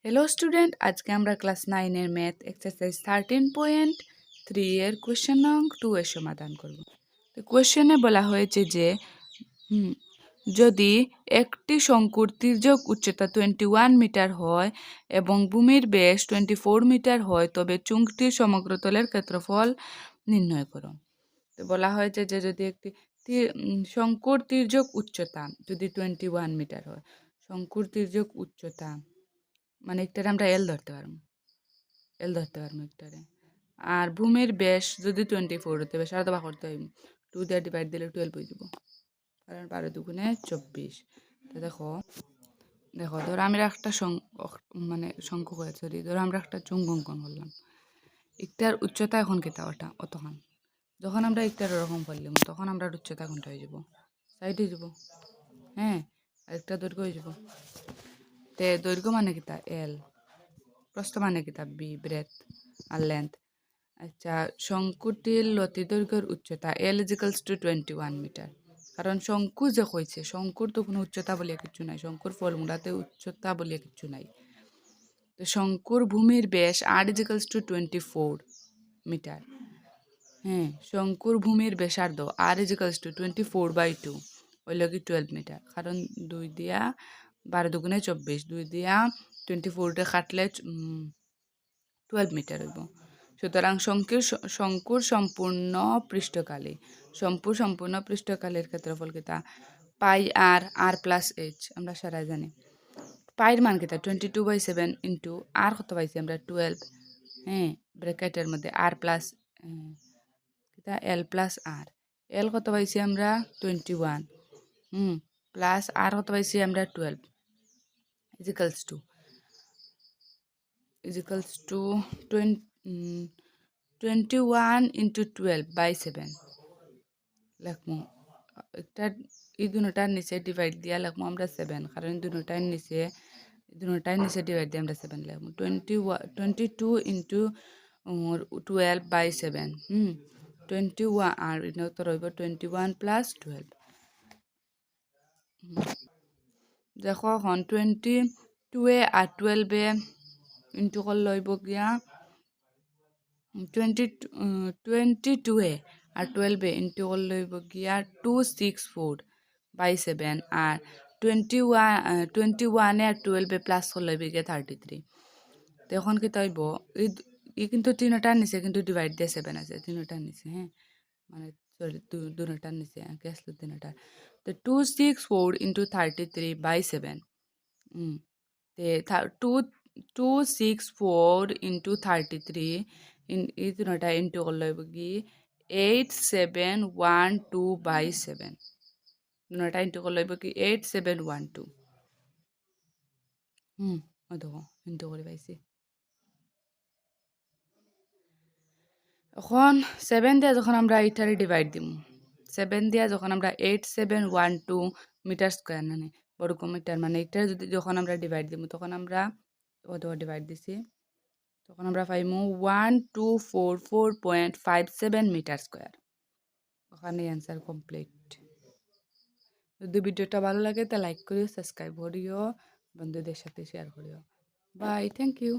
Hello student, আজকে আমরা class 9 এর ম্যাথ এক্সারসাইজ 13.3 এর কোয়েশ্চেন নং 2 এর সমাধান করব। তো কোয়েশ্চেনে বলা হয়েছে যে যদি একটি শঙ্কুর তির্যক উচ্চতা 21 মিটার হয় এবং ভূমির ব্যাস 24 মিটার হয় তবে চুংটির সমগ্র তলের ক্ষেত্রফল নির্ণয় করো। তো বলা হয়েছে যে যদি একটি শঙ্কুর তির্যক উচ্চতা যদি 21 মিটার হয়, শঙ্কুর তির্যক উচ্চতা মানে একটারে আমরা এল ধরতে পারবো একটারে। আর ভূমির ব্যাস যদি 24 হতে হবে, সারা দবা করতে হইব 2 দিয়ে ডিভাইড দিলে 12 হয়ে যাব, কারণ 12 দুগুণে 24। তো দেখো দেখো ধরো আমরা একটা মানে শঙ্কু করে সরি ধরো আমরা একটা চুঙ্গ অঙ্কন করলাম। একটার উচ্চতা এখন কেতা ওটা অতখান, যখন আমরা একটার ওরকম করলাম তখন আমরা উচ্চতা কোনটা হয়ে যাব, সাইড হয়ে যাব। হ্যাঁ, আরেকটা দৈর্ঘ্য হয়ে যাব। তে দৈর্ঘ্য মানে কিতা এল, প্রস্থ মানে কিতা বি, ব্রেথ আর লেন্থ। আচ্ছা, শঙ্কুটির লতি দৈর্ঘ্যের উচ্চতা এল ইজিক্যালস টু 21 মিটার। কারণ শঙ্কু যে কইছে, শঙ্কুর তো কোনো উচ্চতা বলিয়া কিছু নাই, শঙ্কুর ফর্মুলাতে উচ্চতা বলিয়া কিছু নাই। তো শঙ্কুর ভূমির ব্যাস আর ইজিক্যালস টু 24 মিটার। হ্যাঁ, শঙ্কুর ভূমির ব্যাসার্ধ আর ইজিক্যালস টু 24/2 হইল কি 12 মিটার। কারণ 2 দিয়া 12 দুগুণে 24, 2 দিয়া 24 কাটলে 12 মিটার হইব। সুতরাং শঙ্কুর সম্পূর্ণ পৃষ্ঠকালী সম্পূর্ণ পৃষ্ঠকালের ক্ষেত্রফল কিতা পাই আর প্লাস এইচ আমরা সারা জানি। পাইয়ের মান কিতা 22/7 ইন্টু আর কত পাইছি আমরা 12। হ্যাঁ, ব্র্যাকেটের মধ্যে আর প্লাস কিতা এল প্লাস আর। এল কত পাইছি আমরা 21, প্লাস আর কত পাইছি আমরা 12 ইজিক্যালস টু 21 ইন্টু 12/7 লেখমু। একটা এই দুটার নিচে ডিভাইড দিয়া লেখমু আমরা 7, কারণ দুটার নিচে ডিভাইড দিয়ে আমরা 7 লেখমু। 22 ইন্টু 12/7 21 আর তো রইব 21 প্লাস 12। দেখো এখন 22 আর 12 ইন্টু করলে হইব গিয়া 22 আর 12 ইন্টু করলে হইব গিয়া 264/7 আর 21 আর 12 প্লাস করলে হইব গিয়া 33। তো এখন কি তাইব ই কিন্তু তিনটার নিচে কিন্তু ডিভাইড দিয়ে 7 আছে, তিনটার নিচে। হ্যাঁ, মানে সরি দুটার নিচে কি আসলো তিনটার। তো 264 ইন্টু 33/7 তে 264 ইন্টু 33 এই তিনটা ইন্টু করলে হইব কি 8712/7। দুটা ইন্টু করলে হইব কি 8712। ও দেখো ইন্টু করে পাইছি। এখন 7 দিয়ে যখন আমরা এইটারে ডিভাইড দিম, 7 দিয়ে যখন আমরা 8712 মিটার স্কোয়ার মানে বর্গ মিটার মানে এইটার যদি যখন আমরা ডিভাইড দিব তখন আমরা ডিভাইড দিছি, তখন আমরা পাইমু 1244.57 মিটার স্কোয়ার। ওখানে অ্যান্সার কমপ্লিট। যদি ভিডিওটা ভালো লাগে তা লাইক করিও, সাবস্ক্রাইব করিও, বন্ধুদের সাথে শেয়ার করিও। Bye, thank you.